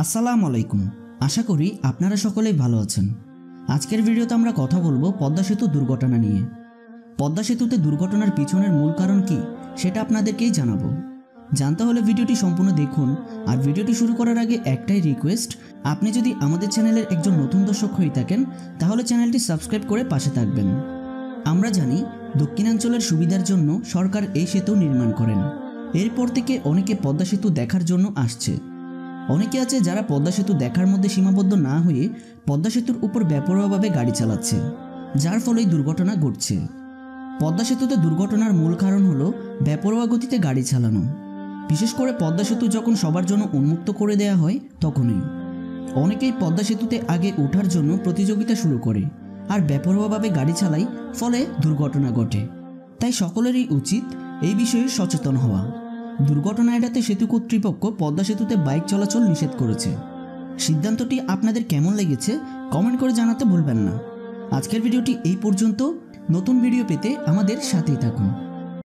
আসসালামু আলাইকুম। আশা করি আপনারা সকলেই ভালো আছেন। আজকের ভিডিওতে আমরা কথা বলবো পদ্মা সেতু দুর্ঘটনা নিয়ে। পদ্মা সেতুতে দুর্ঘটনার পিছনের মূল কারণ কি সেটা আপনাদেরকেই জানাবো। জানতে হলে ভিডিওটি সম্পূর্ণ দেখুন। আর ভিডিওটি শুরু করার আগে একটাই রিকোয়েস্ট, আপনি যদি আমাদের চ্যানেলের একজন নতুন দর্শক হয়ে থাকেন তাহলে চ্যানেলটি সাবস্ক্রাইব করে পাশে থাকবেন। আমরা জানি দক্ষিণাঞ্চলের সুবিধার জন্য সরকার এই সেতু নির্মাণ করেন। এরপর থেকে অনেকে পদ্মা সেতু দেখার জন্য আসছে। অনেকে আছে যারা পদ্মা সেতু দেখার মধ্যে সীমাবদ্ধ না হয়ে পদ্মা সেতুর উপর বেপরোয়াভাবে গাড়ি চালাচ্ছে, যার ফলেই দুর্ঘটনা ঘটছে। পদ্মা সেতুতে দুর্ঘটনার মূল কারণ হলো বেপরোয়া গতিতে গাড়ি চালানো। বিশেষ করে পদ্মা সেতু যখন সবার জন্য উন্মুক্ত করে দেয়া হয় তখনই অনেকেই পদ্মা সেতুতে আগে ওঠার জন্য প্রতিযোগিতা শুরু করে আর বেপরোয়াভাবে গাড়ি চালায়, ফলে দুর্ঘটনা ঘটে। তাই সকলেরই উচিত এই বিষয়ে সচেতন হওয়া। দুর্ঘটনা এড়াতে সেতু কর্তৃপক্ষ পদ্মা সেতুতে বাইক চলাচল নিষেধ করেছে। সিদ্ধান্তটি আপনাদের কেমন লেগেছে কমেন্ট করে জানাতে ভুলবেন না। আজকের ভিডিওটি এই পর্যন্ত। নতুন ভিডিও পেতে আমাদের সাথেই থাকুন।